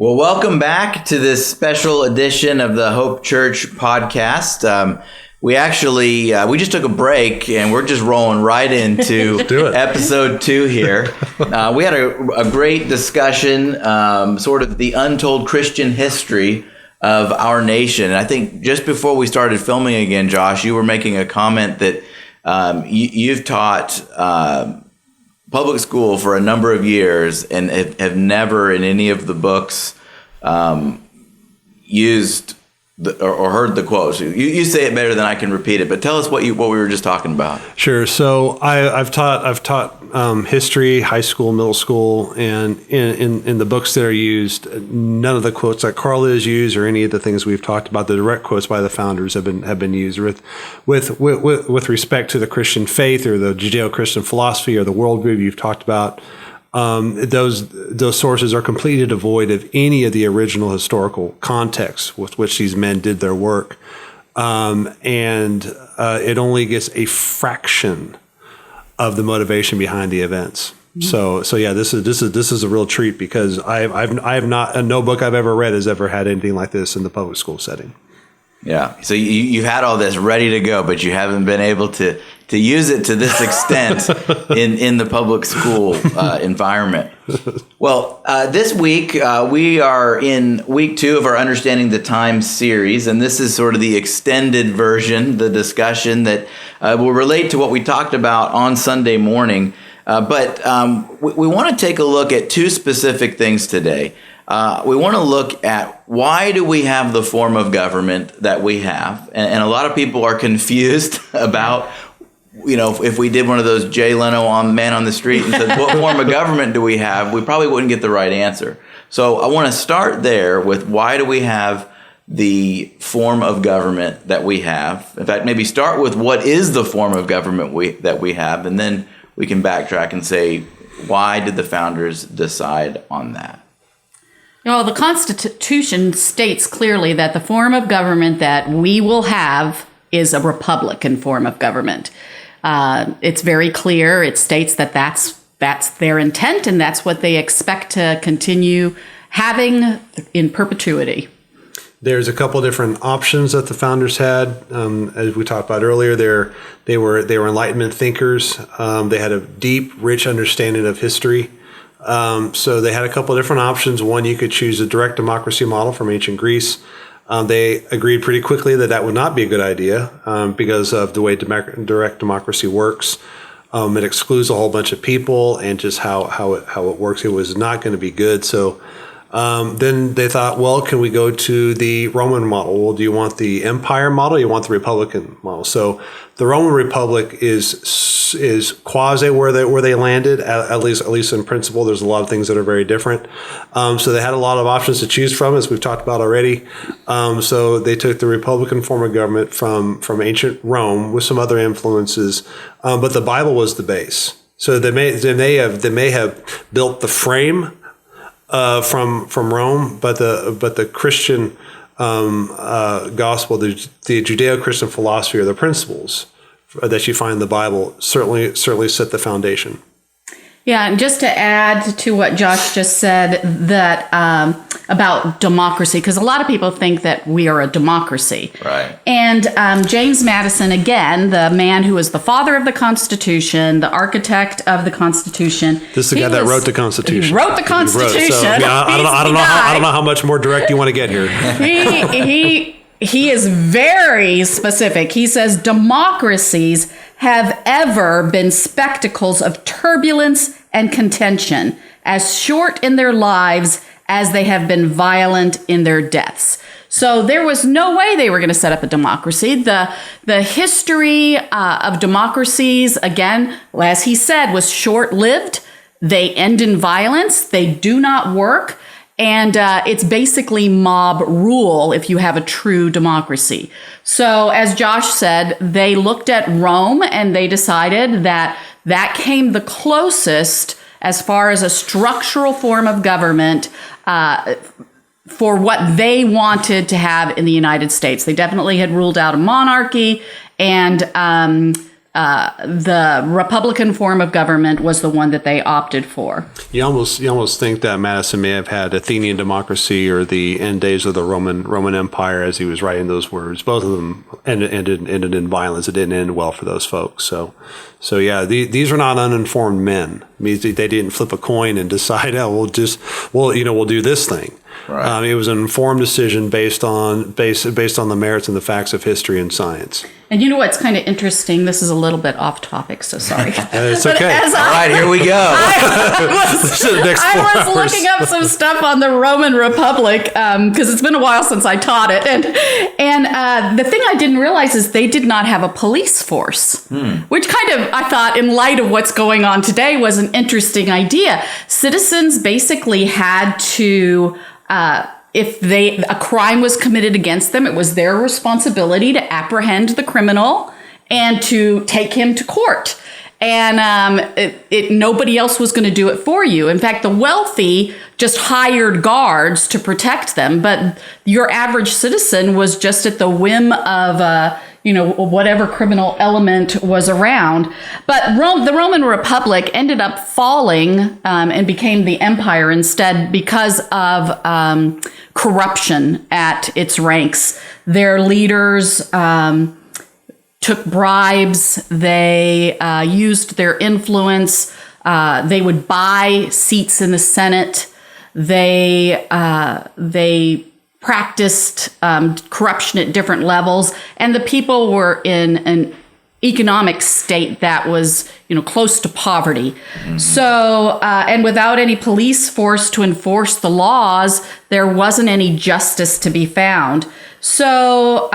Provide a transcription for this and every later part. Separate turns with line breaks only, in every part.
Well, welcome back to this special edition of the Hope Church podcast. We just took a break and we're just rolling right into episode 2 here. We had a great discussion, sort of the untold Christian history of our nation. And I think just before we started filming again, Josh, you were making a comment that you've taught public school for a number of years and have never in any of the books used or heard the quotes. You say it better than I can repeat it, but tell us what we were just talking about.
Sure. So I've taught history, high school, middle school, and in the books that are used, none of the quotes that Carla has used or any of the things we've talked about, the direct quotes by the founders have been used with respect to the Christian faith or the Judeo-Christian philosophy or the worldview you've talked about. Those sources are completely devoid of any of the original historical context with which these men did their work, and it only gets a fraction of the motivation behind the events. Mm-hmm. So yeah, this is a real treat because no book I've ever read has ever had anything like this in the public school setting.
Yeah. So you've had all this ready to go, but you haven't been able to use it to this extent in the public school environment. Well, this week we are in week 2 of our Understanding the Times series, and this is sort of the extended version, the discussion that will relate to what we talked about on Sunday morning. But we want to take a look at 2 specific things today. We want to look at why do we have the form of government that we have, and a lot of people are confused about, if we did one of those Jay Leno on Man on the Street and said, what form of government do we have? We probably wouldn't get the right answer. So I want to start there with why do we have the form of government that we have? In fact, maybe start with what is the form of government that we have, and then we can backtrack and say, why did the founders decide on that?
The Constitution states clearly that the form of government that we will have is a republican form of government. It's very clear. It states that that's their intent, and that's what they expect to continue having in perpetuity.
There's a couple different options that the founders had. As we talked about earlier, they were Enlightenment thinkers. They had a deep, rich understanding of history. So they had a couple of different options. One, you could choose a direct democracy model from ancient Greece. They agreed pretty quickly that would not be a good idea because of the way direct democracy works. It excludes a whole bunch of people and just how it works. It was not going to be good. So then they thought, well, can we go to the Roman model? Well, do you want the empire model? Or you want the republican model? So the Roman Republic is quasi where they landed, at least in principle. There's a lot of things that are very different. So they had a lot of options to choose from, as we've talked about already. So they took the republican form of government from ancient Rome with some other influences, but the Bible was the base. So they may have built the frame from Rome, but the Christian gospel, the Judeo-Christian philosophy, or the principles that you find in the Bible certainly set the foundation.
Yeah, and just to add to what Josh just said, that about democracy, because a lot of people think that we are a democracy.
Right.
And James Madison, again, the man who was the father of the Constitution, the architect of the Constitution.
This is the guy that wrote the Constitution.
He wrote the Constitution.
I don't know how much more direct you want to get here.
He is very specific. He says democracies have ever been spectacles of turbulence and contention, as short in their lives as they have been violent in their deaths. So there was no way they were going to set up a democracy. The history of democracies, again, as he said, was short-lived. They end in violence. They do not work. And it's basically mob rule if you have a true democracy. So as Josh said, they looked at Rome and they decided that came the closest as far as a structural form of government for what they wanted to have in the United States. They definitely had ruled out a monarchy, and the Republican form of government was the one that they opted for.
You almost think that Madison may have had Athenian democracy or the end days of the Roman Empire as he was writing those words. Both of them ended in violence. It didn't end well for those folks. So yeah, these are not uninformed men. I mean, they didn't flip a coin and decide, we'll do this thing.
Right.
It was an informed decision based on the merits and the facts of history and science.
And you know what's kind of interesting? This is a little bit off topic, so sorry.
It's okay.
All right, here we go.
I was looking up some stuff on the Roman Republic because it's been a while since I taught it. And the thing I didn't realize is they did not have a police force, which kind of, I thought, in light of what's going on today, was an interesting idea. Citizens basically had to... if a crime was committed against them, it was their responsibility to apprehend the criminal and to take him to court. And nobody else was going to do it for you. In fact, the wealthy just hired guards to protect them, but your average citizen was just at the whim of whatever criminal element was around. But the Roman Republic ended up falling and became the empire instead because of corruption at its ranks. Their leaders took bribes. They used their influence. They would buy seats in the Senate. They practiced corruption at different levels, and the people were in an economic state that was, close to poverty. Mm-hmm. So, and without any police force to enforce the laws, there wasn't any justice to be found. So,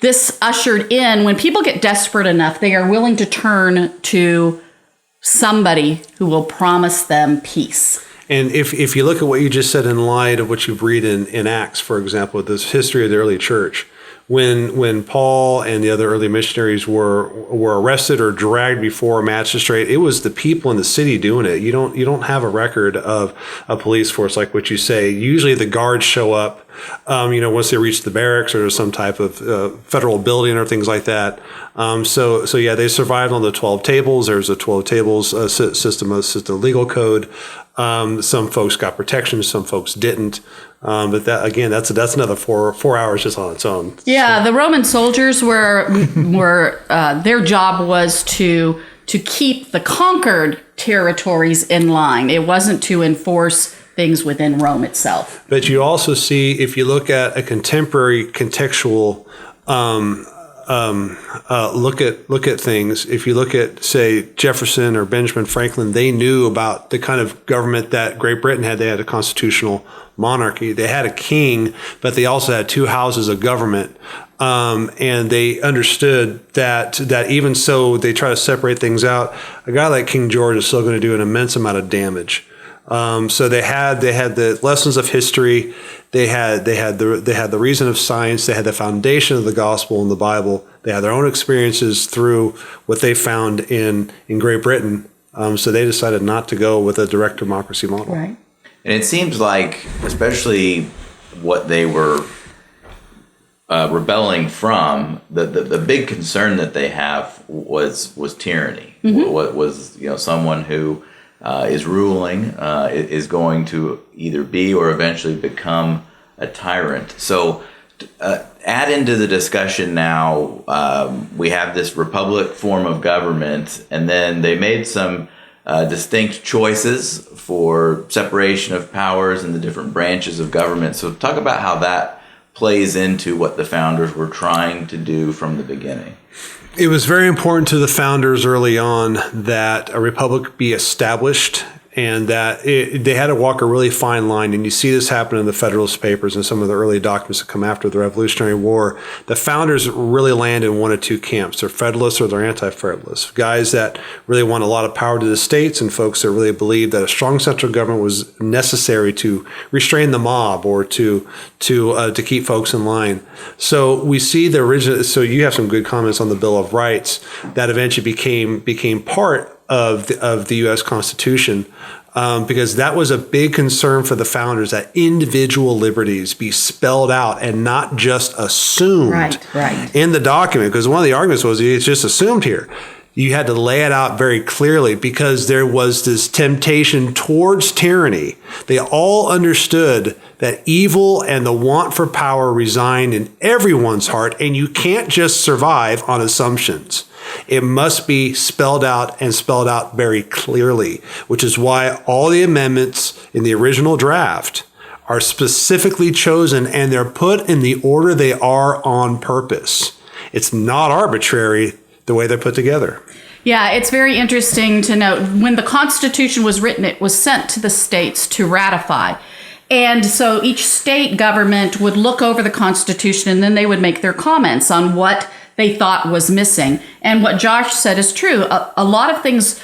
this ushered in, when people get desperate enough, they are willing to turn to somebody who will promise them peace.
And if you look at what you just said in light of what you read in Acts, for example, this history of the early church, when Paul and the other early missionaries were arrested or dragged before a magistrate, it was the people in the city doing it. You don't have a record of a police force like what you say. Usually the guards show up, once they reach the barracks or some type of federal building or things like that. So yeah, they survived on the 12 tables. There's a 12 tables system legal code. Some folks got protection, some folks didn't. But that's another four hours just on its own.
Yeah, the Roman soldiers were their job was to keep the conquered territories in line. It wasn't to enforce things within Rome itself.
But you also see, if you look at a contemporary contextual look at things. If you look at, say, Jefferson or Benjamin Franklin, they knew about the kind of government that Great Britain had. They had a constitutional monarchy. They had a king, but they also had two houses of government. And they understood that even so, they try to separate things out. A guy like King George is still going to do an immense amount of damage. So they had the lessons of history. They had the reason of science. They had the foundation of the gospel and the Bible. They had their own experiences through what they found in Great Britain. So they decided not to go with a direct democracy model.
Right.
And it seems like, especially what they were rebelling from, the big concern that they have was tyranny. Mm-hmm. Was someone who is ruling is going to either be or eventually become a tyrant. So add into the discussion now, we have this republic form of government, and then they made some distinct choices for separation of powers and the different branches of government. So talk about how that plays into what the founders were trying to do from the beginning.
It was very important to the founders early on that a republic be established, and that they had to walk a really fine line. And you see this happen in the Federalist Papers and some of the early documents that come after the Revolutionary War. The founders really land in one of two camps. They're Federalists or they're Anti-Federalists. Guys that really want a lot of power to the states, and folks that really believed that a strong central government was necessary to restrain the mob or to keep folks in line. So we see the original. So you have some good comments on the Bill of Rights that eventually became part of the U.S. Constitution. because that was a big concern for the founders, that individual liberties be spelled out and not just assumed in the document. Because one of the arguments was it's just assumed here. You had to lay it out very clearly because there was this temptation towards tyranny. They all understood that evil and the want for power reside in everyone's heart, and you can't just survive on assumptions. It must be spelled out and spelled out very clearly, which is why all the amendments in the original draft are specifically chosen, and they're put in the order they are on purpose. It's not arbitrary the way they're put together.
Yeah, it's very interesting to note when the Constitution was written, it was sent to the states to ratify. And so each state government would look over the Constitution and then they would make their comments on what they thought was missing. And what Josh said is true. A lot of things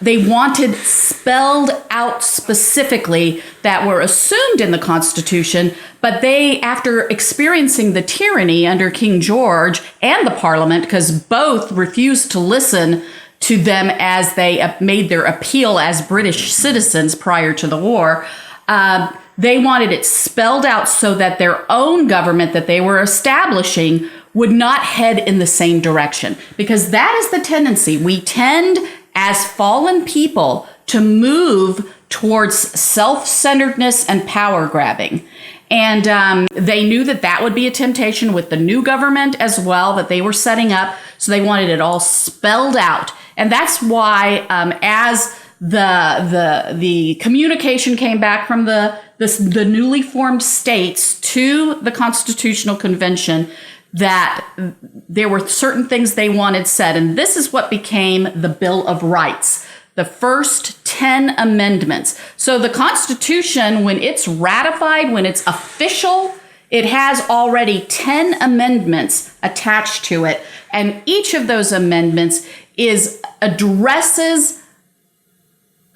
they wanted spelled out specifically that were assumed in the Constitution, but they, after experiencing the tyranny under King George and the Parliament, because both refused to listen to them as they made their appeal as British citizens prior to the war, they wanted it spelled out so that their own government that they were establishing would not head in the same direction. Because that is the tendency. We tend, as fallen people, to move towards self-centeredness and power grabbing. And they knew that that would be a temptation with the new government as well that they were setting up. So they wanted it all spelled out. And that's why as the communication came back from the newly formed states to the Constitutional Convention, that there were certain things they wanted said. And this is what became the Bill of Rights, the first 10 amendments. So the Constitution, when it's ratified, when it's official, it has already 10 amendments attached to it. And each of those amendments addresses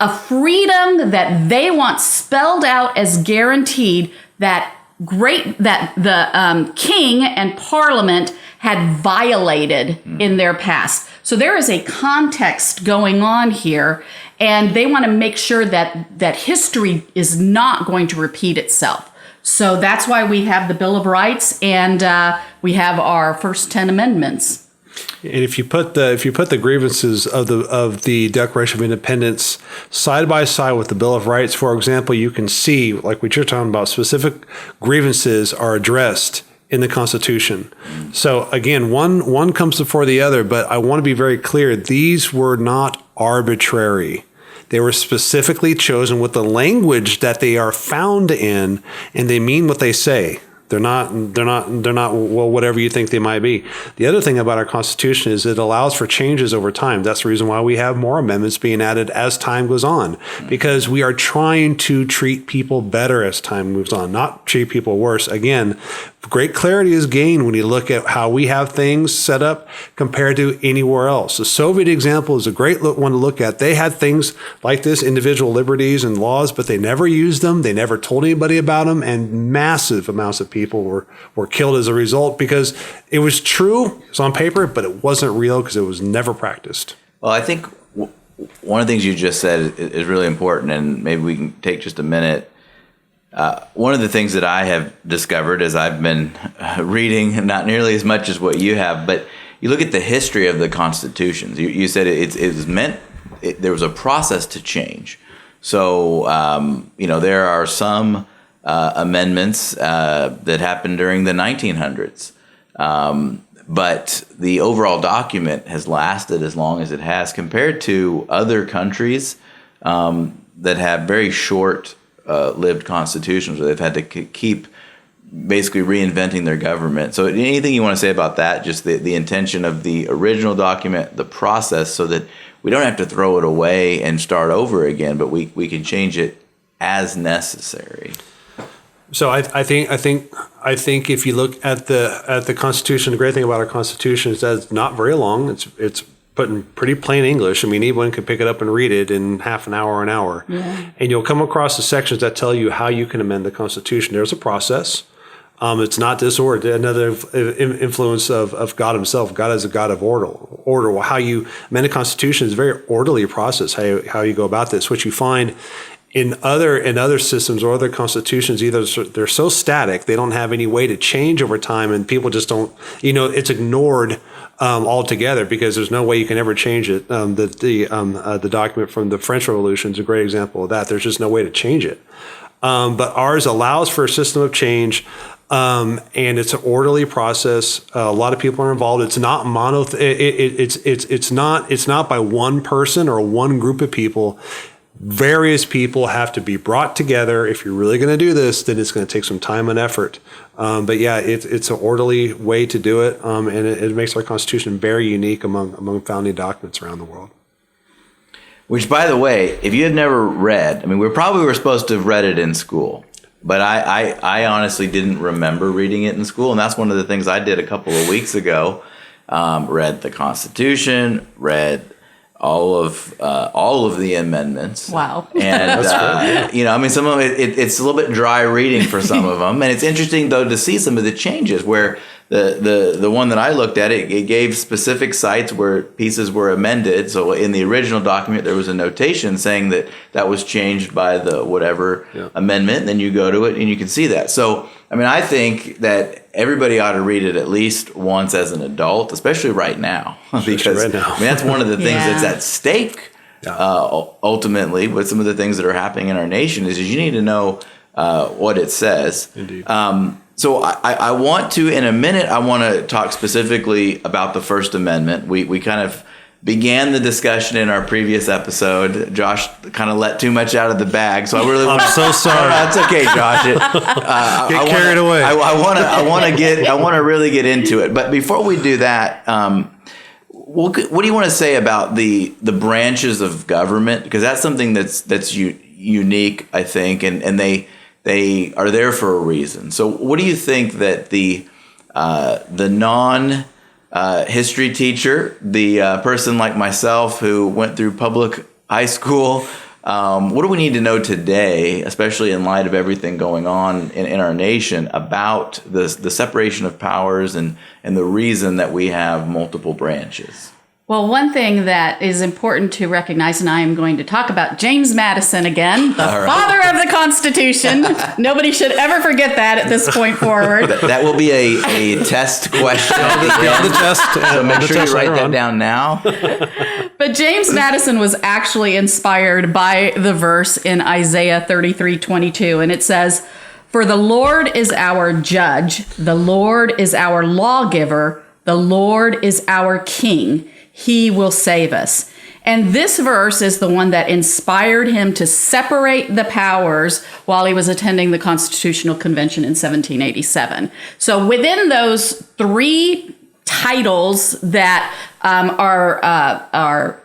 a freedom that they want spelled out as guaranteed, that the king and parliament had violated in their past. So there is a context going on here, and they want to make sure that history is not going to repeat itself. So that's why we have the Bill of Rights, and we have our first 10 amendments.
And if you put the grievances of the Declaration of Independence side by side with the Bill of Rights, for example, you can see, like what you're talking about, specific grievances are addressed in the Constitution. So again, one comes before the other, but I want to be very clear: these were not arbitrary. They were specifically chosen with the language that they are found in, and they mean what they say. They're not, well, whatever you think they might be. The other thing about our Constitution is it allows for changes over time. That's the reason why we have more amendments being added as time goes on, because we are trying to treat people better as time moves on, not treat people worse. Again, great clarity is gained when you look at how we have things set up compared to anywhere else. The Soviet example is a great one to look at. They had things like this, individual liberties and laws, but they never used them. They never told anybody about them, and massive amounts of people were killed as a result because it was true, it was on paper, but it wasn't real because it was never practiced.
Well, I think one of the things you just said is really important, and maybe we can take just a minute. One of the things that I have discovered as I've been reading, not nearly as much as what you have, but you look at the history of the constitutions. You said it was meant, there was a process to change. So, there are some amendments that happened during the 1900s. But the overall document has lasted as long as it has compared to other countries that have very short lived constitutions where they've had to keep basically reinventing their government. So anything you want to say about that, just the intention of the original document, the process, so that we don't have to throw it away and start over again, but we can change it as necessary.
So I think if you look at the Constitution, the great thing about our Constitution is that it's not very long. It's put in pretty plain English. I mean, anyone can pick it up and read it in half an hour or an hour. Yeah. And you'll come across the sections that tell you how you can amend the Constitution. There's a process. It's not disorder. Another influence of God himself. God is a God of order. Well, how you amend a constitution is a very orderly process, how you go about this. What you find in other systems or other constitutions, either they're so static, they don't have any way to change over time, and people just don't, it's ignored altogether because there's no way you can ever change it. The document from the French Revolution is a great example of that. There's just no way to change it. But ours allows for a system of change, and it's an orderly process. A lot of people are involved. It's not it's not by one person or one group of people. Various people have to be brought together. If you're really going to do this, then it's going to take some time and effort. But yeah, it's an orderly way to do it, and it makes our Constitution very unique among founding documents around the world.
Which, by the way, if you had never read, we probably were supposed to have read it in school, but I honestly didn't remember reading it in school, and that's one of the things I did a couple of weeks ago. Read the Constitution, read all of the amendments.
Wow.
And, some of it's a little bit dry reading for some of them. And it's interesting, though, to see some of the changes where the one that I looked at, it gave specific sites where pieces were amended. So in the original document, there was a notation saying that was changed by the whatever amendment. And then you go to it and you can see that. So, I think that everybody ought to read it at least once as an adult, especially right now. Because that's one of the things that's at stake ultimately with some of the things that are happening in our nation is you need to know what it says.
Indeed.
So I want to, in a minute, I want to talk specifically about the First Amendment. We kind of began the discussion in our previous episode. Josh kind of let too much out of the bag, so I really
I'm so sorry.
That's okay, Josh.
Get carried away.
I want to really get into it. But before we do that, what do you want to say about the branches of government? Because that's something that's unique, I think, and they are there for a reason. So what do you think that the non history teacher, the person like myself who went through public high school, what do we need to know today, especially in light of everything going on in our nation, about the separation of powers and the reason that we have multiple branches?
Well, one thing that is important to recognize, and I am going to talk about James Madison again, the father of the Constitution. Nobody should ever forget that at this point forward.
That will be a test question.
The test.
So make sure you write that down now.
But James Madison was actually inspired by the verse in Isaiah 33:22, and it says, "For the Lord is our judge, the Lord is our lawgiver, the Lord is our king. He will save us." And this verse is the one that inspired him to separate the powers while he was attending the Constitutional Convention in 1787. So within those three titles that are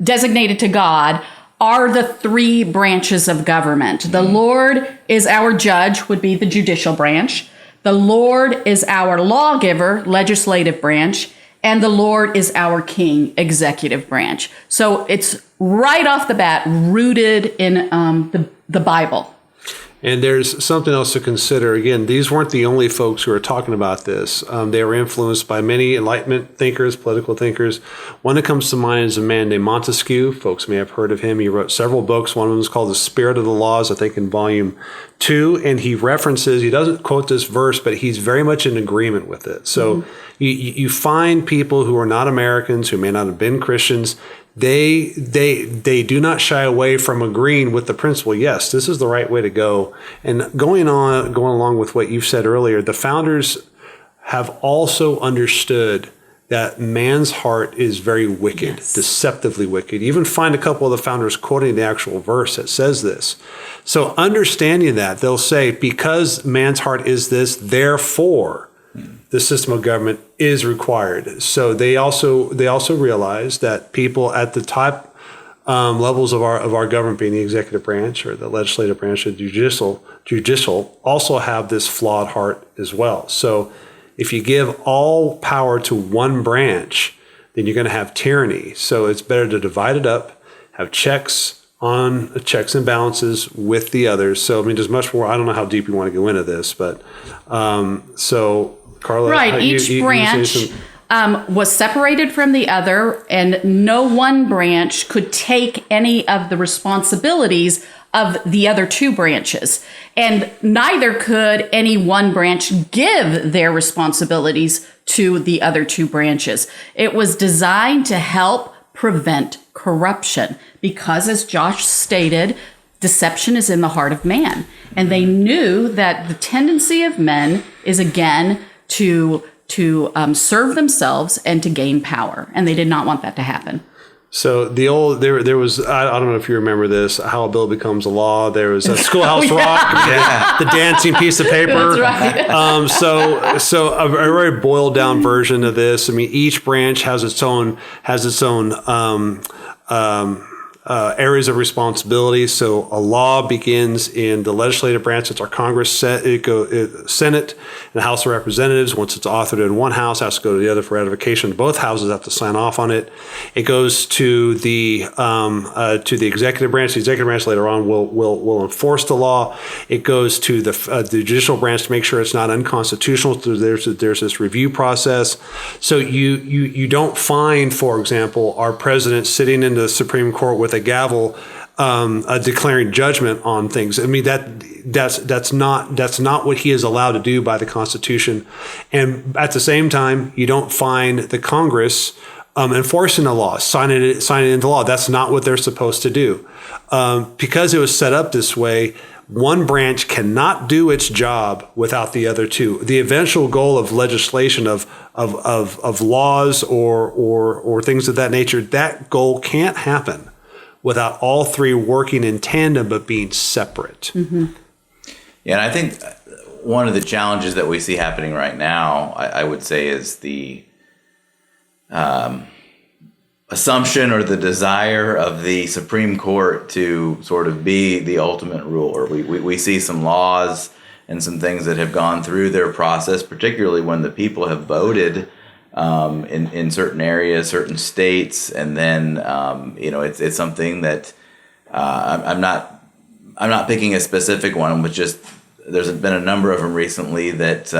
designated to God are the three branches of government. The Lord is our judge, would be the judicial branch. The Lord is our lawgiver, legislative branch. And the Lord is our king, executive branch. So it's right off the bat rooted in the Bible.
And there's something else to consider. Again, these weren't the only folks who are talking about this. They were influenced by many Enlightenment thinkers, political thinkers. One that comes to mind is a man named Montesquieu. Folks may have heard of him. He wrote several books. One of them is called The Spirit of the Laws, I think in volume 2. And he doesn't quote this verse, but he's very much in agreement with it. So you find people who are not Americans, who may not have been Christians, they do not shy away from agreeing with the principle. Yes, this is the right way to go. And going along with what you've said earlier, the founders have also understood that man's heart is very wicked, deceptively wicked. You even find a couple of the founders quoting the actual verse that says this. So understanding that, they'll say, because man's heart is this, therefore the system of government is required. So they also realize that people at the top levels of our government, being the executive branch or the legislative branch or the judicial, also have this flawed heart as well. So if you give all power to one branch, then you're going to have tyranny. So it's better to divide it up, have checks, on checks and balances with the others. So, I mean, there's much more. I don't know how deep you want to go into this, but so, Carla.
Right. Each branch was separated from the other, and no one branch could take any of the responsibilities of the other two branches. And neither could any one branch give their responsibilities to the other two branches. It was designed to help prevent corruption because, as Josh stated, deception is in the heart of man. And they knew that the tendency of men is, again, to serve themselves and to gain power. And they did not want that to happen.
So there was, I don't know if you remember this, How a Bill Becomes a Law. There was a Schoolhouse Rock, the dancing piece of paper.
That's right.
So a very boiled down version of this. I mean, each branch has its own areas of responsibility. So a law begins in the legislative branch. It's our Congress, Senate, and the House of Representatives. Once it's authored in one house, it has to go to the other for ratification. Both houses have to sign off on it. It goes to the executive branch. The executive branch later on will enforce the law. It goes to the judicial branch to make sure it's not unconstitutional. So there's this review process. So you don't find, for example, our president sitting in the Supreme Court with a gavel declaring judgment on things. I mean, that's not what he is allowed to do by the Constitution. And at the same time, you don't find the Congress enforcing the law, signing it into law. That's not what they're supposed to do. Because it was set up this way, one branch cannot do its job without the other two. The eventual goal of legislation of laws or things of that nature, that goal can't happen without all three working in tandem but being separate.
Mm-hmm. Yeah, and I think one of the challenges that we see happening right now, I would say, is the assumption or the desire of the Supreme Court to sort of be the ultimate ruler. We see some laws and some things that have gone through their process, particularly when the people have voted in certain areas, certain states, and then it's something that I'm not picking a specific one, but just there's been a number of them recently that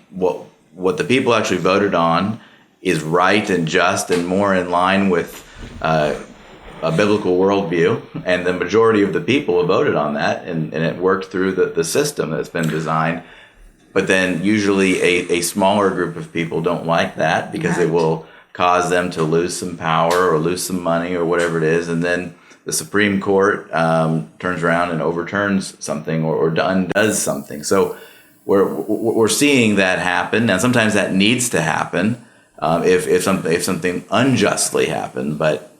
what the people actually voted on is right and just and more in line with a biblical worldview, and the majority of the people have voted on that, and it worked through the system that's been designed. But then usually a smaller group of people don't like that because it will cause them to lose some power or lose some money or whatever it is. And then the Supreme Court turns around and overturns something or undoes something. So we're seeing that happen. Now, sometimes that needs to happen if something unjustly happened. But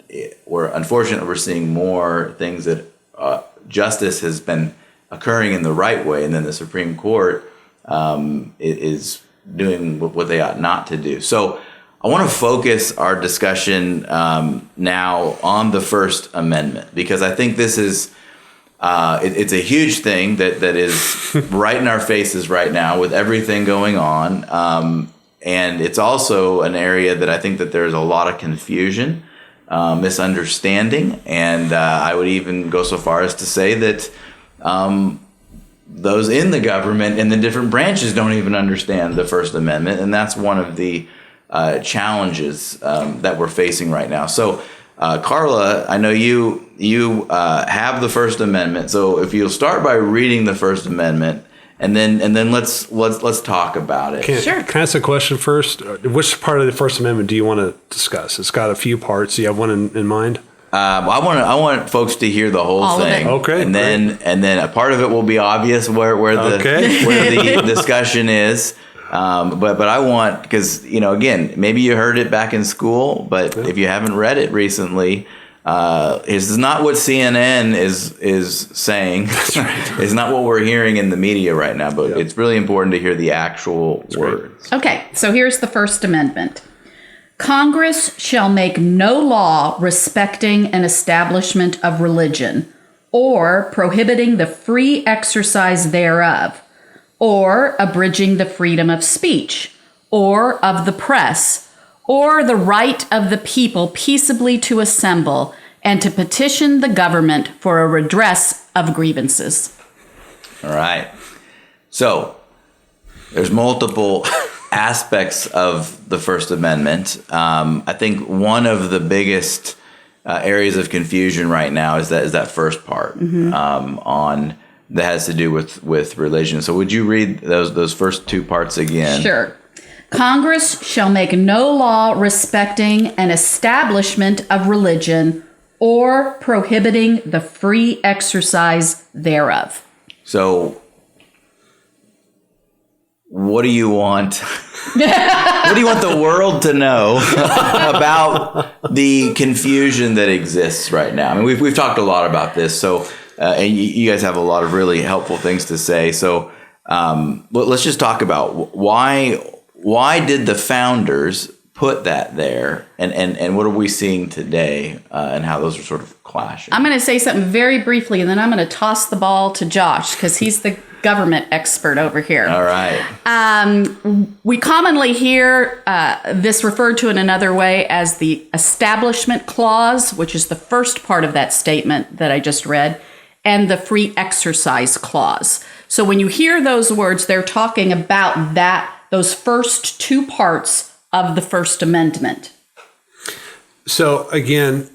we're seeing more things that justice has been occurring in the right way, and then the Supreme Court is doing what they ought not to do. So I want to focus our discussion now on the First Amendment, because I think this is it's a huge thing that is right in our faces right now with everything going on, and it's also an area that I think that there's a lot of confusion, misunderstanding, and I would even go so far as to say that those in the government and the different branches don't even understand the First Amendment, and that's one of the challenges that we're facing right now. So, Carla, I know you have the First Amendment. So, if you'll start by reading the First Amendment, and then let's talk about it.
Sure.
Can I ask a question first? Which part of the First Amendment do you want to discuss? It's got a few parts. Do you have one in mind?
I want folks to hear the whole thing.
Okay.
And then a part of it will be obvious where the discussion is. But I want, because again, maybe you heard it back in school, but if you haven't read it recently, this is not what CNN is saying. That's right. It's not what we're hearing in the media right now. But it's really important to hear the actual words.
Okay. So here's the First Amendment. Congress shall make no law respecting an establishment of religion, or prohibiting the free exercise thereof, or abridging the freedom of speech, or of the press, or the right of the people peaceably to assemble and to petition the government for a redress of grievances.
All right. So there's multiple aspects of the First Amendment. I think one of the biggest areas of confusion right now is that first part on that has to do with religion. So would you read those first two parts again?
Sure. Congress shall make no law respecting an establishment of religion or prohibiting the free exercise thereof.
So what do you want? What do you want the world to know about the confusion that exists right now? I mean, we've talked a lot about this, so and you guys have a lot of really helpful things to say. So let's just talk about why did the founders put that there, and what are we seeing today, and how those are sort of clashing? I'm
going to say something very briefly, and then I'm going to toss the ball to Josh because he's the government expert over here.
All right.
We commonly hear this referred to in another way as the Establishment Clause, which is the first part of that statement that I just read, and the Free Exercise Clause. So when you hear those words, they're talking about those first two parts of the First Amendment.
So again,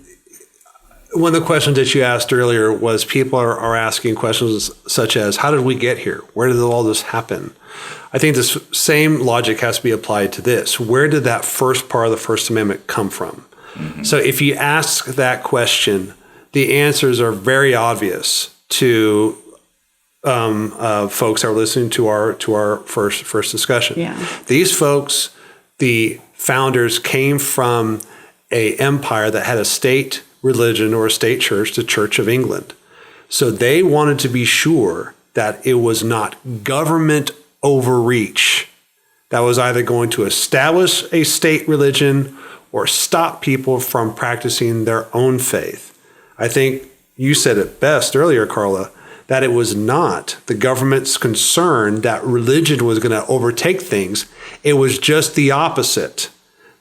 one of the questions that you asked earlier was people are asking questions such as, how did we get here? Where did all this happen? I think this same logic has to be applied to this. Where did that first part of the First Amendment come from? Mm-hmm. So if you ask that question, the answers are very obvious to folks that are listening to our first discussion.
Yeah.
These folks, the founders, came from an empire that had a state religion or a state church, the Church of England. So they wanted to be sure that it was not government overreach that was either going to establish a state religion or stop people from practicing their own faith. I think you said it best earlier, Carla, that it was not the government's concern that religion was going to overtake things. It was just the opposite,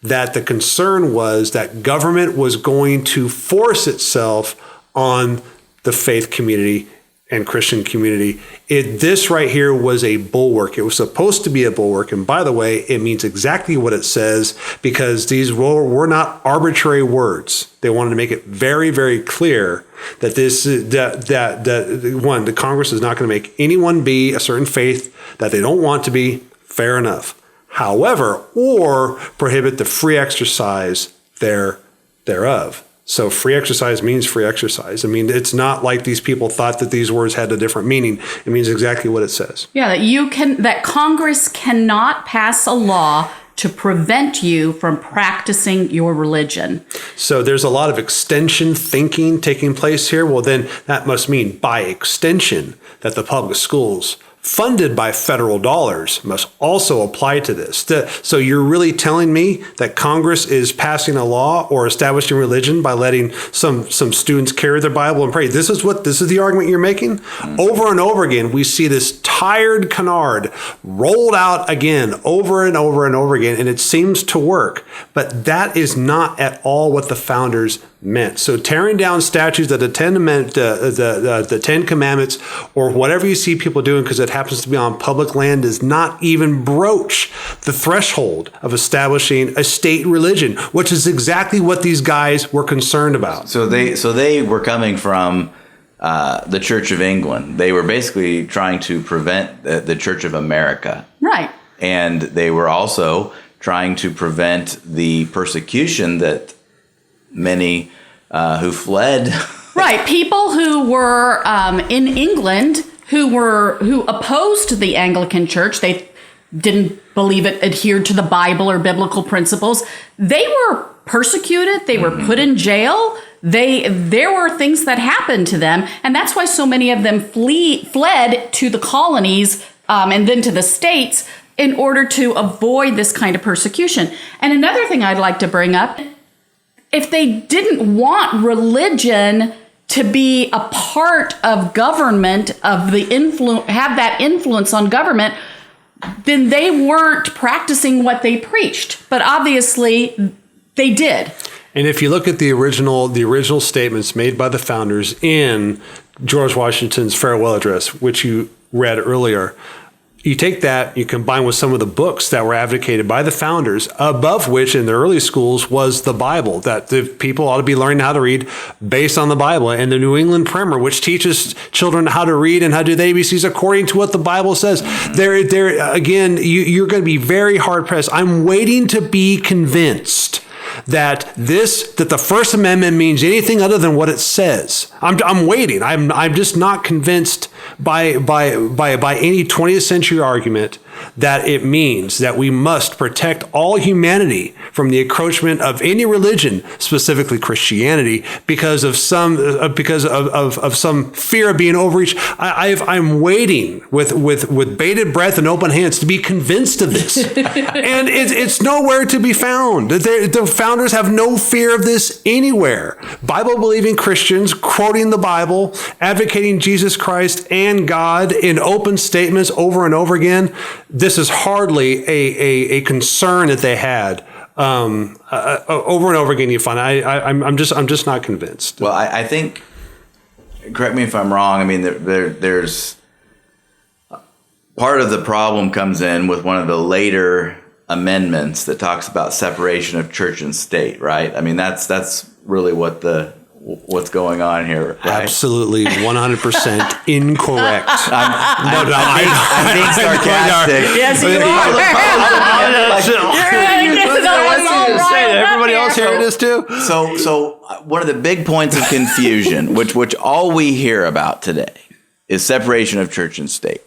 that the concern was that government was going to force itself on the faith community and Christian community. This right here was a bulwark. It was supposed to be a bulwark. And by the way, it means exactly what it says, because these were not arbitrary words. They wanted to make it very, very clear that the Congress is not going to make anyone be a certain faith that they don't want to be. Fair enough. However, or prohibit the free exercise thereof. So free exercise means free exercise. I mean, it's not like these people thought that these words had a different meaning. It means exactly what it says.
Yeah, that Congress cannot pass a law to prevent you from practicing your religion.
So there's a lot of extension thinking taking place here. Well, then that must mean by extension that the public schools funded by federal dollars must also apply to this. So you're really telling me that Congress is passing a law or establishing religion by letting some students carry their Bible and pray. This is the argument you're making? Over and over again, we see this tired canard rolled out again, over and over and over again, and it seems to work. But that is not at all what the founders meant. So tearing down statues of the Ten Commandments or whatever you see people doing because it happens to be on public land does not even broach the threshold of establishing a state religion, which is exactly what these guys were concerned about.
So they were coming from the Church of England. They were basically trying to prevent the Church of America.
Right.
And they were also trying to prevent the persecution that many who fled.
Right. People who were in England who opposed the Anglican Church. They didn't believe it adhered to the Bible or biblical principles. They were persecuted. They were put in jail. There were things that happened to them. And that's why so many of them fled to the colonies and then to the States in order to avoid this kind of persecution. And another thing I'd like to bring up, if they didn't want religion to be a part of government, have that influence on government, then they weren't practicing what they preached. But obviously, they did.
And if you look at the original statements made by the founders in George Washington's farewell address, which you read earlier, you take that, you combine with some of the books that were advocated by the founders, above which in the early schools was the Bible, that the people ought to be learning how to read based on the Bible, and the New England Primer, which teaches children how to read and how to do the ABCs according to what the Bible says. There again, you're going to be very hard pressed. I'm waiting to be convinced that the First Amendment means anything other than what it says. I'm waiting. I'm just not convinced by any 20th century argument that it means that we must protect all humanity from the encroachment of any religion, specifically Christianity, because of some fear of being overreached. I'm waiting with bated breath and open hands to be convinced of this, and it's nowhere to be found. The founders have no fear of this anywhere. Bible-believing Christians quoting the Bible, advocating Jesus Christ and God in open statements over and over again. This is hardly a concern that they had. Over and over again, you find I'm just not convinced.
Well, I think, correct me if I'm wrong. I mean, there's part of the problem comes in with one of the later amendments that talks about separation of church and state, right? I mean, that's really what's going on here, right?
Absolutely, 100% incorrect.
I'm being sarcastic.
Yes, you are.
Everybody else hearing this too?
So one of the big points of confusion, which all we hear about today, is separation of church and state.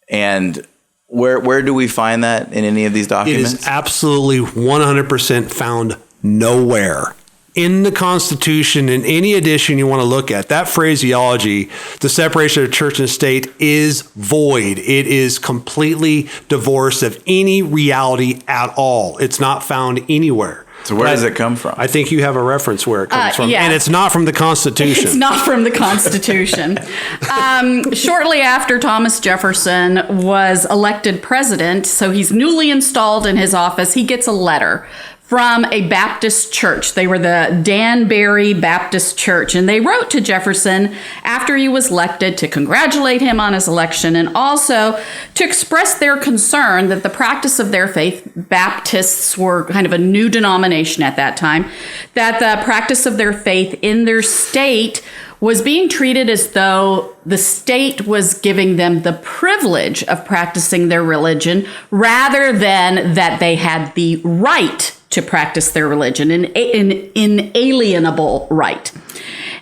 And where do we find that in any of these documents?
It is absolutely 100% found nowhere. In the Constitution, in any edition you want to look at, that phraseology, the separation of church and state, is void. It is completely divorced of any reality at all. It's not found anywhere.
So where does it come from?
I think you have a reference where it comes from.
Yeah.
And it's not from the Constitution.
It's not from the Constitution. Shortly after Thomas Jefferson was elected president, so he's newly installed in his office, he gets a letter from a Baptist church. They were the Danbury Baptist Church, and they wrote to Jefferson after he was elected to congratulate him on his election and also to express their concern that the practice of their faith, Baptists were kind of a new denomination at that time, that the practice of their faith in their state was being treated as though the state was giving them the privilege of practicing their religion rather than that they had the right to practice their religion, an inalienable right.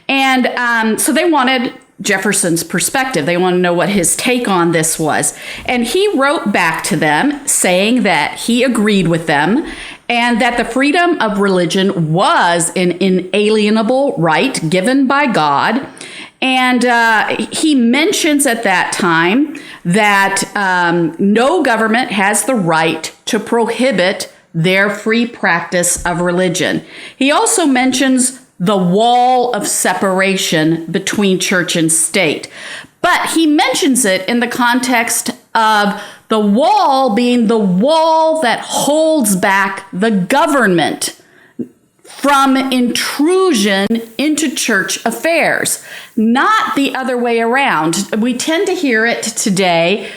And so they wanted Jefferson's perspective. They wanted to know what his take on this was. And he wrote back to them saying that he agreed with them and that the freedom of religion was an inalienable right given by God. And he mentions at that time that no government has the right to prohibit their free practice of religion. He also mentions the wall of separation between church and state. But he mentions it in the context of the wall being the wall that holds back the government from intrusion into church affairs, not the other way around. We tend to hear it today,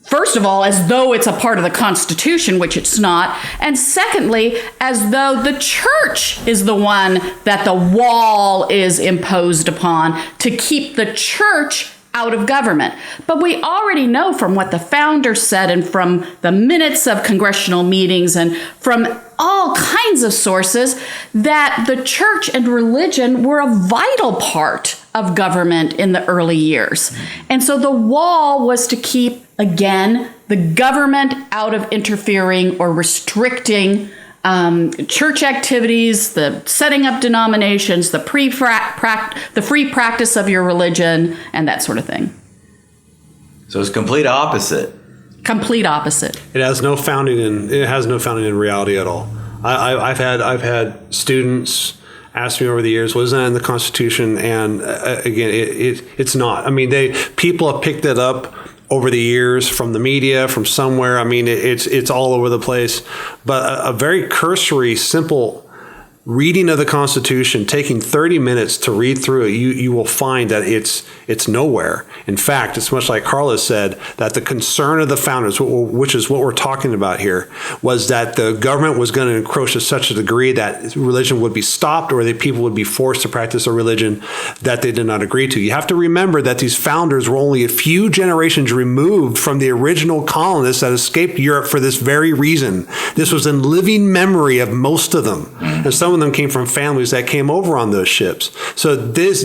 first of all, as though it's a part of the Constitution, which it's not. And secondly, as though the church is the one that the wall is imposed upon to keep the church out of government. But we already know from what the founders said and from the minutes of congressional meetings and from all kinds of sources that the church and religion were a vital part of government in the early years. And so the wall was to keep, again, the government out of interfering or restricting church activities, the setting up denominations, the free practice of your religion, and that sort of thing.
So it's complete opposite.
Complete opposite.
It has no founding in reality at all. I've had students ask me over the years, wasn't that in the Constitution? And again, it's not. I mean, people have picked it up over the years from the media, from somewhere. I mean, it's all over the place. But a very cursory, simple reading of the Constitution, taking 30 minutes to read through it, you will find that it's nowhere. In fact, it's much like Carla said, that the concern of the founders, which is what we're talking about here, was that the government was going to encroach to such a degree that religion would be stopped or that people would be forced to practice a religion that they did not agree to. You have to remember that these founders were only a few generations removed from the original colonists that escaped Europe for this very reason. This was in living memory of most of them. And some of them came from families that came over on those ships. So this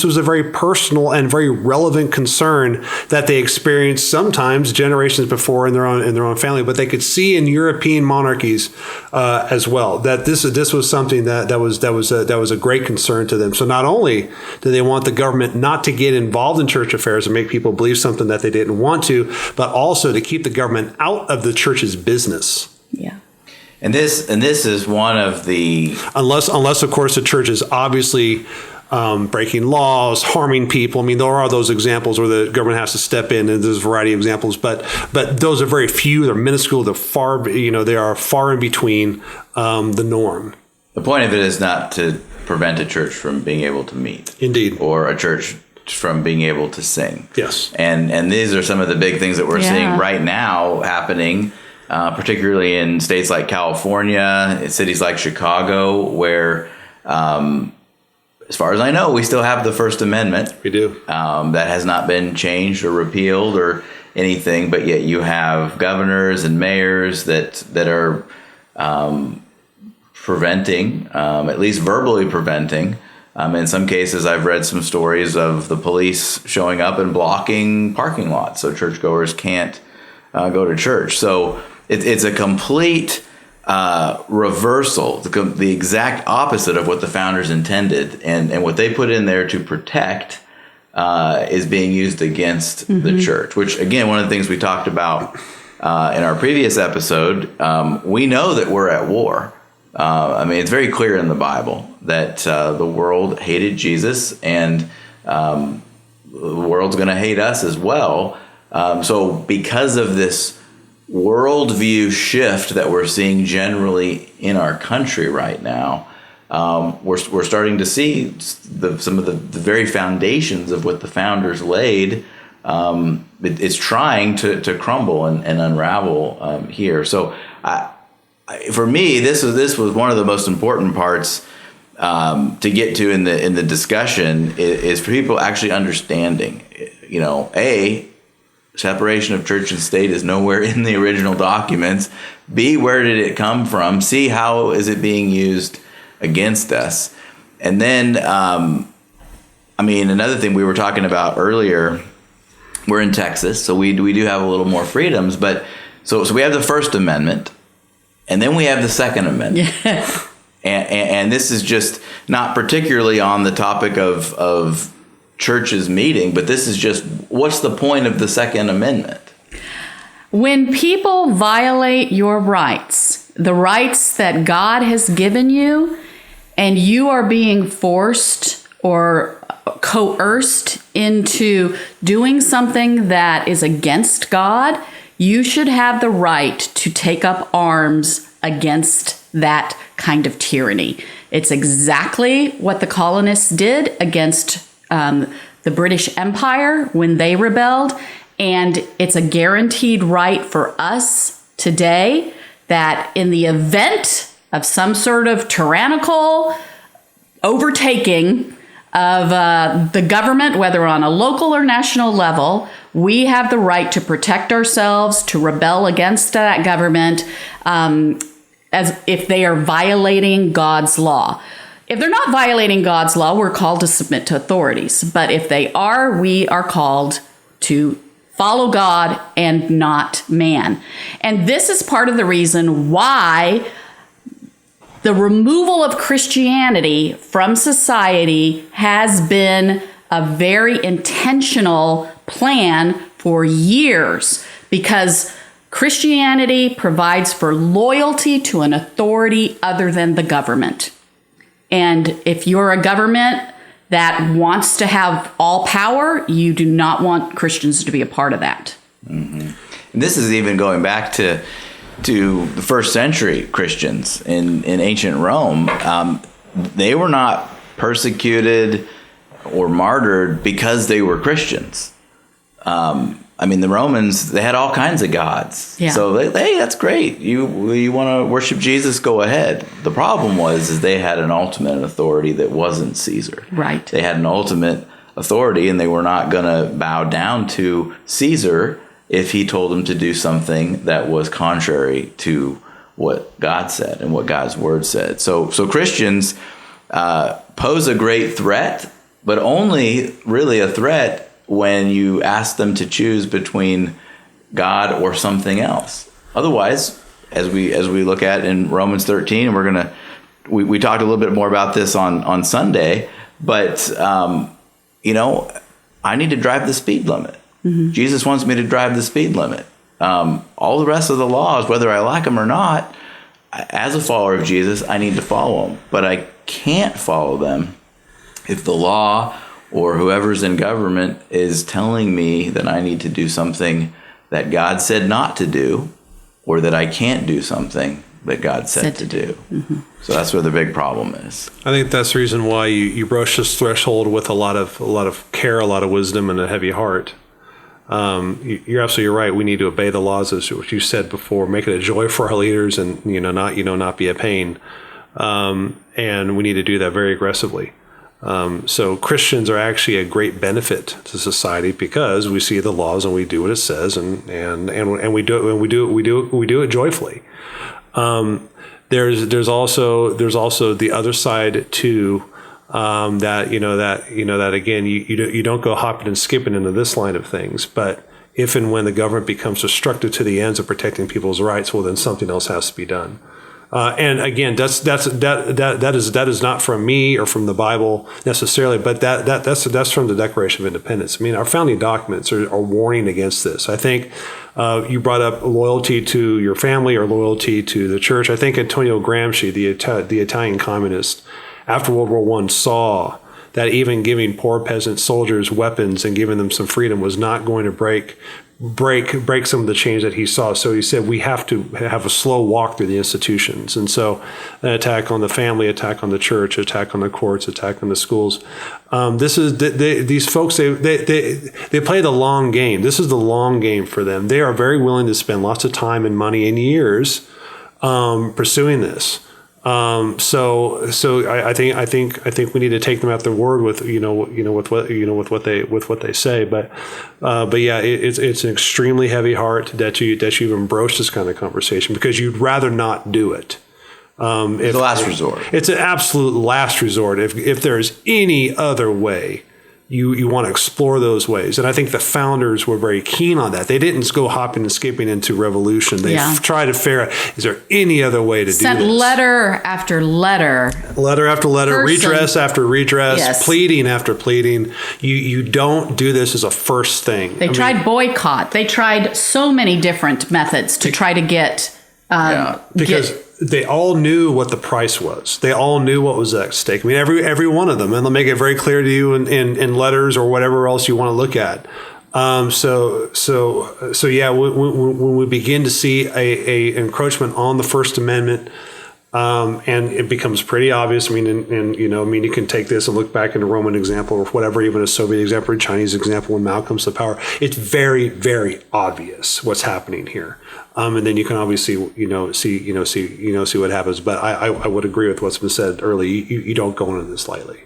was a very personal and very relevant concern that they experienced sometimes generations before in their own family, but they could see in European monarchies as well that this was something that was a great concern to them. So not only do they want the government not to get involved in church affairs and make people believe something that they didn't want to, but also to keep the government out of the church's business.
Yeah.
And this is one of the
unless of course the church is obviously breaking laws, harming people. I mean, there are those examples where the government has to step in, and there's a variety of examples, but those are very few. They're minuscule. They're they are far in between the norm.
The point of it is not to prevent a church from being able to meet,
indeed,
or a church from being able to sing.
Yes,
and these are some of the big things that we're seeing right now happening. Particularly in states like California, in cities like Chicago, where, as far as I know, we still have the First Amendment.
We do.
That has not been changed or repealed or anything, but yet you have governors and mayors that are preventing, at least verbally preventing. In some cases, I've read some stories of the police showing up and blocking parking lots so churchgoers can't go to church. So it's a complete reversal, the exact opposite of what the founders intended, and what they put in there to protect is being used against the church, which, again, one of the things we talked about in our previous episode, we know that we're at war. I mean, it's very clear in the Bible that the world hated Jesus, and the world's going to hate us as well. So because of this worldview shift that we're seeing generally in our country right now, we're starting to see some of the very foundations of what the founders laid. It's trying to crumble and unravel here. So for me, this was one of the most important parts to get to in the discussion is for people actually understanding, separation of church and state is nowhere in the original documents. B, where did it come from? C, how is it being used against us? And then, another thing we were talking about earlier, we're in Texas, so we do have a little more freedoms. But so we have the First Amendment, and then we have the Second Amendment. Yeah. And this is just not particularly on the topic of churches meeting, but this is just, what's the point of the Second Amendment?
When people violate your rights, the rights that God has given you, and you are being forced or coerced into doing something that is against God, you should have the right to take up arms against that kind of tyranny. It's exactly what the colonists did against the British Empire when they rebelled, and it's a guaranteed right for us today that in the event of some sort of tyrannical overtaking of the government, whether on a local or national level, we have the right to protect ourselves, to rebel against that government as if they are violating God's law. If they're not violating God's law, we're called to submit to authorities. But if they are, we are called to follow God and not man. And this is part of the reason why the removal of Christianity from society has been a very intentional plan for years, because Christianity provides for loyalty to an authority other than the government. And if you're a government that wants to have all power, you do not want Christians to be a part of that.
Mm-hmm. And this is even going back to to the first century Christians in ancient Rome, they were not persecuted or martyred because they were Christians. I mean, the Romans, they had all kinds of gods.
Yeah.
So, hey, that's great. You want to worship Jesus, go ahead. The problem is they had an ultimate authority that wasn't Caesar.
Right.
They had an ultimate authority, and they were not going to bow down to Caesar if he told them to do something that was contrary to what God said and what God's word said. So Christians pose a great threat, but only really a threat when you ask them to choose between God or something else. Otherwise, as we look at in Romans 13, and we talked a little bit more about this on Sunday, but I need to drive the speed limit. Mm-hmm. Jesus wants me to drive the speed limit. All the rest of the laws, whether I like them or not, as a follower of Jesus, I need to follow them. But I can't follow them if the law or whoever's in government is telling me that I need to do something that God said not to do, or that I can't do something that God said to do. Mm-hmm. So that's where the big problem is.
I think that's the reason why you broach this threshold with a lot of care, a lot of wisdom, and a heavy heart. You're absolutely right. We need to obey the laws, as what you said before, make it a joy for our leaders, and not be a pain. And we need to do that very aggressively. So Christians are actually a great benefit to society because we see the laws and we do what it says, and we do it joyfully. There's also the other side too, that again you don't go hopping and skipping into this line of things, but if and when the government becomes destructive to the ends of protecting people's rights, well, then something else has to be done. And again, that is not from me or from the Bible necessarily, but that's from the Declaration of Independence. I mean, our founding documents are warning against this. I think you brought up loyalty to your family or loyalty to the church. I think Antonio Gramsci, the Italian communist, after World War I, saw that even giving poor peasant soldiers weapons and giving them some freedom was not going to break some of the change that he saw. So he said we have to have a slow walk through the institutions. And so an attack on the family, attack on the church, attack on the courts, attack on the schools. These folks, they play the long game. This is the long game for them. They are very willing to spend lots of time and money and years pursuing this. So I think we need to take them at their word with what they say. But yeah, it's an extremely heavy heart that you even broach this kind of conversation because you'd rather not do it.
It's the last resort.
It's an absolute last resort. If there's any other way, you want to explore those ways. And I think the founders were very keen on that. They didn't go hopping and skipping into revolution. They tried to figure out, is there any other way to do this?
Sent letter after letter.
Letter after letter, redress after redress, pleading after pleading. You don't do this as a first thing.
They tried boycott. They tried so many different methods to try to get...
because they all knew what the price was. They all knew what was at stake. I mean, every one of them, and they'll make it very clear to you in letters or whatever else you want to look at. So yeah, when we begin to see a encroachment on the First Amendment, and it becomes pretty obvious. I mean, you can take this and look back in a Roman example or whatever, even a Soviet example, or Chinese example when Mao comes to power. It's very, very obvious what's happening here. And then you can obviously, see what happens. But I would agree with what's been said earlier. You don't go into this lightly.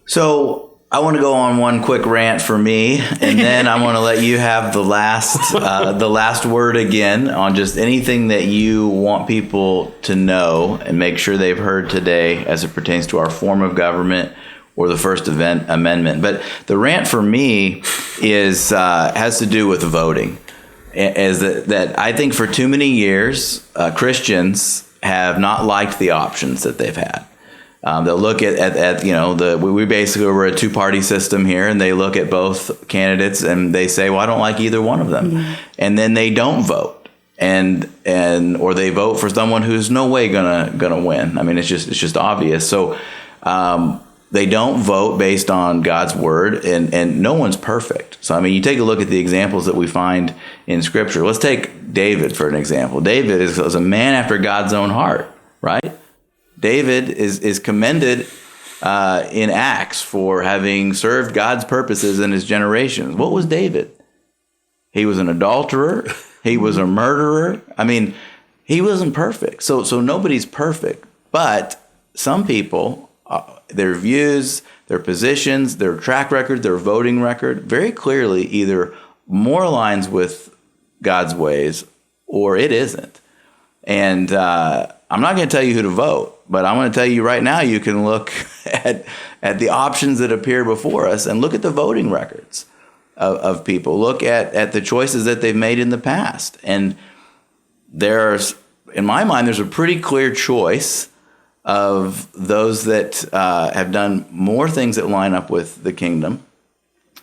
So I want to go on one quick rant for me, and then I want to let you have the last word again on just anything that you want people to know and make sure they've heard today as it pertains to our form of government or the First Amendment. But the rant for me is has to do with voting. Is that I think for too many years, Christians have not liked the options that they've had. They'll look at we basically were a two-party system here, and they look at both candidates and they say, well, I don't like either one of them. Mm-hmm. And then they don't vote or they vote for someone who's no way gonna win. I mean, it's just obvious. So they don't vote based on God's word, and no one's perfect. So, I mean, you take a look at the examples that we find in Scripture. Let's take David for an example. David is a man after God's own heart, right? David is commended in Acts for having served God's purposes in his generations. What was David? He was an adulterer. He was a murderer. I mean, he wasn't perfect. So nobody's perfect. But some people, their views, their positions, their track record, their voting record, very clearly either more aligns with God's ways or it isn't. And I'm not going to tell you who to vote, but I'm going to tell you right now, you can look at the options that appear before us and look at the voting records of people. Look at the choices that they've made in the past. And there's, in my mind, there's a pretty clear choice of those that have done more things that line up with the kingdom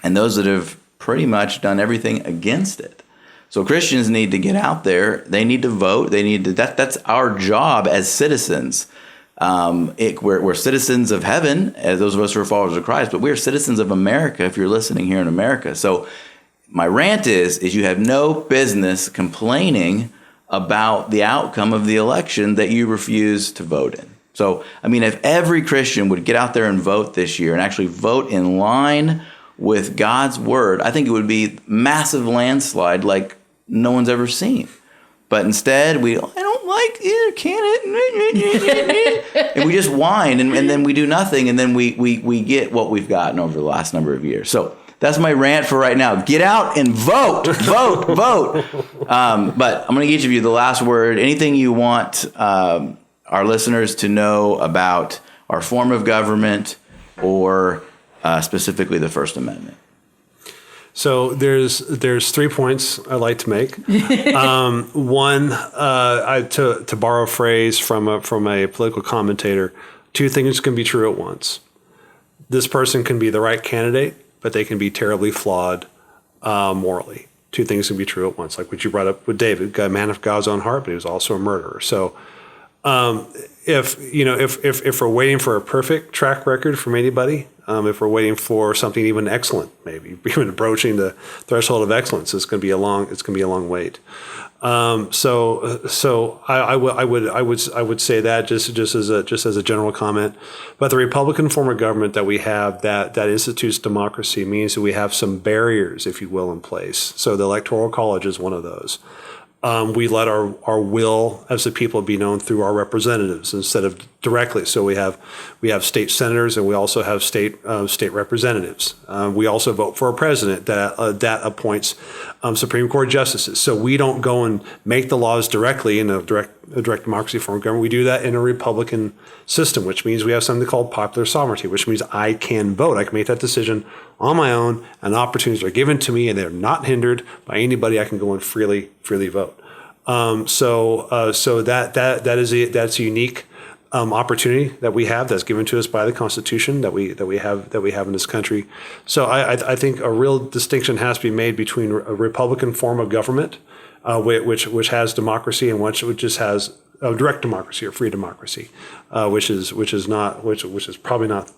and those that have pretty much done everything against it. So Christians need to get out there. They need to vote. They need to. That's our job as citizens. We're citizens of heaven, as those of us who are followers of Christ, but we're citizens of America if you're listening here in America. So my rant is you have no business complaining about the outcome of the election that you refuse to vote in. So, I mean, if every Christian would get out there and vote this year and actually vote in line with God's word, I think it would be massive landslide like no one's ever seen. But instead, I don't like either candidate, and we just whine, and then we do nothing, and then we get what we've gotten over the last number of years. So that's my rant for right now. Get out and vote, vote, vote. But I'm going to give you the last word. Anything you want our listeners to know about our form of government or specifically the First Amendment?
So there's 3 points I'd like to make. One, to borrow a phrase from a political commentator, 2 things can be true at once. This person can be the right candidate, but they can be terribly flawed morally. 2 things can be true at once, like what you brought up with David, a man of God's own heart, but he was also a murderer. So if we're waiting for a perfect track record from anybody, if we're waiting for something even excellent, maybe even approaching the threshold of excellence, it's going to be a long wait. So I would say that just as a general comment. But the Republican form of government that we have that institutes democracy means that we have some barriers, if you will, in place. So the Electoral College is one of those. We let our will as a people be known through our representatives instead of directly. So we have state senators and we also have state representatives. We also vote for a president that appoints Supreme Court justices. So we don't go and make the laws directly in a direct democracy form of government. We do that in a Republican system, which means we have something called popular sovereignty, which means I can vote. I can make that decision on my own, and opportunities are given to me, and they're not hindered by anybody. I can go and freely vote. So that's a unique opportunity that we have that's given to us by the Constitution that we have in this country. So I think a real distinction has to be made between a Republican form of government, which has democracy, and which just has direct democracy or free democracy, which is probably not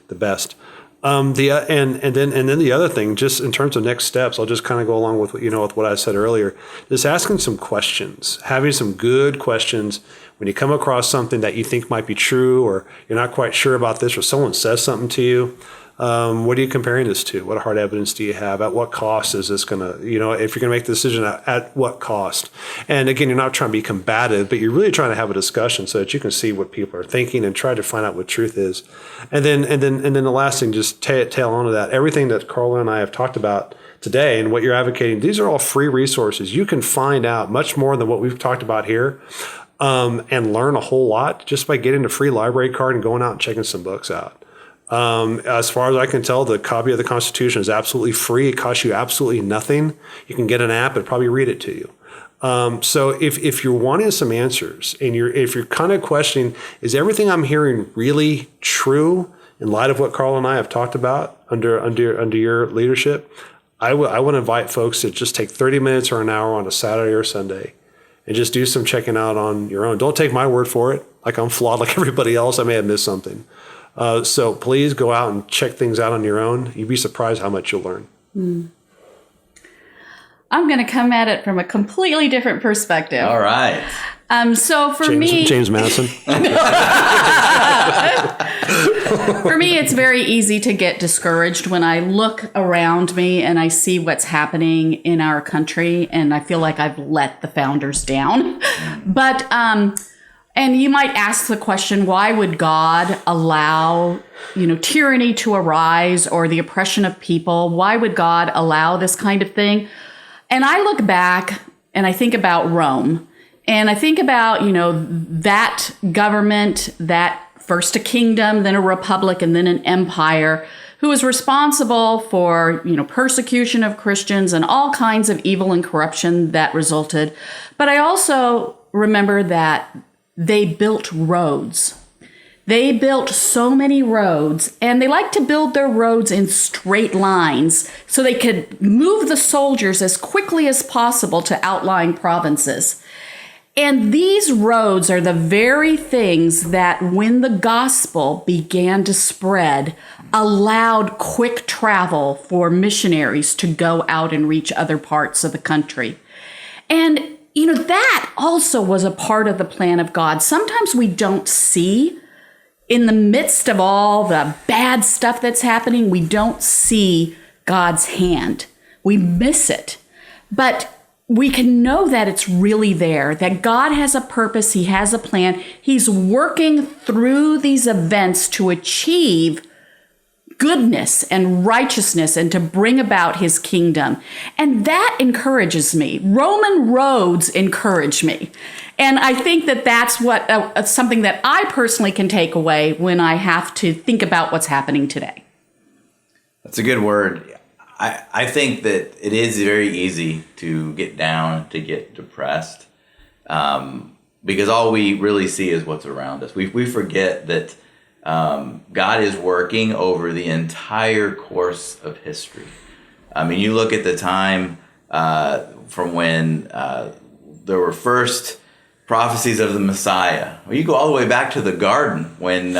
the best. And then the other thing, just in terms of next steps, I'll just kind of go along with what I said earlier. Just asking some questions, having some good questions when you come across something that you think might be true, or you're not quite sure about this, or someone says something to you. What are you comparing this to? What hard evidence do you have? At what cost is this going to, if you're going to make the decision, at what cost? And again, you're not trying to be combative, but you're really trying to have a discussion so that you can see what people are thinking and try to find out what truth is. And then the last thing, just tail on to that, everything that Carla and I have talked about today and what you're advocating, these are all free resources. You can find out much more than what we've talked about here. And learn a whole lot just by getting a free library card and going out and checking some books out. As far as I can tell, the copy of the Constitution is absolutely free. It costs you absolutely nothing. You can get an app and probably read it to you. So if you're wanting some answers and if you're kind of questioning, is everything I'm hearing really true in light of what Carla and I have talked about under your leadership, I want to invite folks to just take 30 minutes or an hour on a Saturday or Sunday and just do some checking out on your own. Don't take my word for it. Like I'm flawed like everybody else. I may have missed something. So please go out and check things out on your own. You'd be surprised how much you'll learn.
I'm going to come at it from a completely different perspective.
All right.
So for me,
James Madison.
For me, it's very easy to get discouraged when I look around me and I see what's happening in our country, and I feel like I've let the founders down. But, and you might ask the question, why would God allow, tyranny to arise or the oppression of people? Why would God allow this kind of thing? And I look back and I think about Rome. And I think about, that government, that first a kingdom, then a republic, and then an empire, who was responsible for, persecution of Christians and all kinds of evil and corruption that resulted. But I also remember that they built roads. They built so many roads, and they like to build their roads in straight lines so they could move the soldiers as quickly as possible to outlying provinces. And these roads are the very things that, when the gospel began to spread, allowed quick travel for missionaries to go out and reach other parts of the country. And, that also was a part of the plan of God. Sometimes we don't see, in the midst of all the bad stuff that's happening, we don't see God's hand. We miss it. But we can know that it's really there, that God has a purpose, He has a plan. He's working through these events to achieve goodness and righteousness and to bring about His kingdom. And that encourages me. Roman roads encourage me. And I think that that's what something that I personally can take away when I have to think about what's happening today.
That's a good word. I think that it is very easy to get down, to get depressed, because all we really see is what's around us. We forget that God is working over the entire course of history. I mean, you look at the time from when there were first prophecies of the Messiah. Well, you go all the way back to the garden when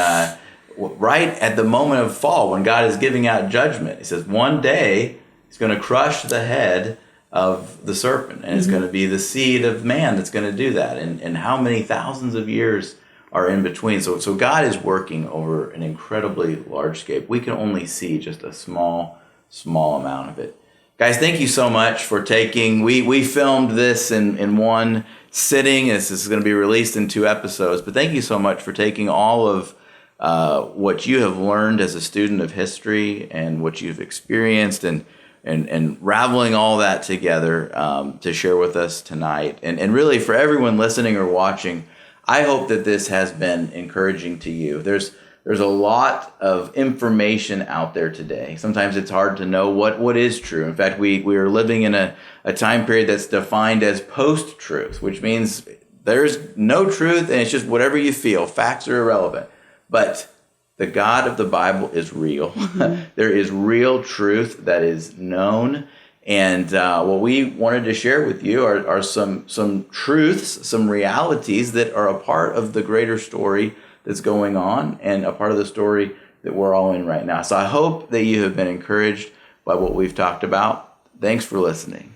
right at the moment of fall, when God is giving out judgment. He says one day He's going to crush the head of the serpent, and it's going to be the seed of man that's going to do that. And how many thousands of years are in between? So God is working over an incredibly large scape. We can only see just a small amount of it. Guys, thank you so much for taking, we filmed this in one sitting. This is going to be released in 2 episodes, but thank you so much for taking all of what you have learned as a student of history and what you've experienced and raveling all that together to share with us tonight. And really, for everyone listening or watching, I hope that this has been encouraging to you. There's a lot of information out there today. Sometimes it's hard to know what is true. In fact, we are living in a time period that's defined as post-truth, which means there's no truth and it's just whatever you feel. Facts are irrelevant. But the God of the Bible is real. There is real truth that is known. And what we wanted to share with you are some truths, some realities that are a part of the greater story that's going on and a part of the story that we're all in right now. So I hope that you have been encouraged by what we've talked about. Thanks for listening.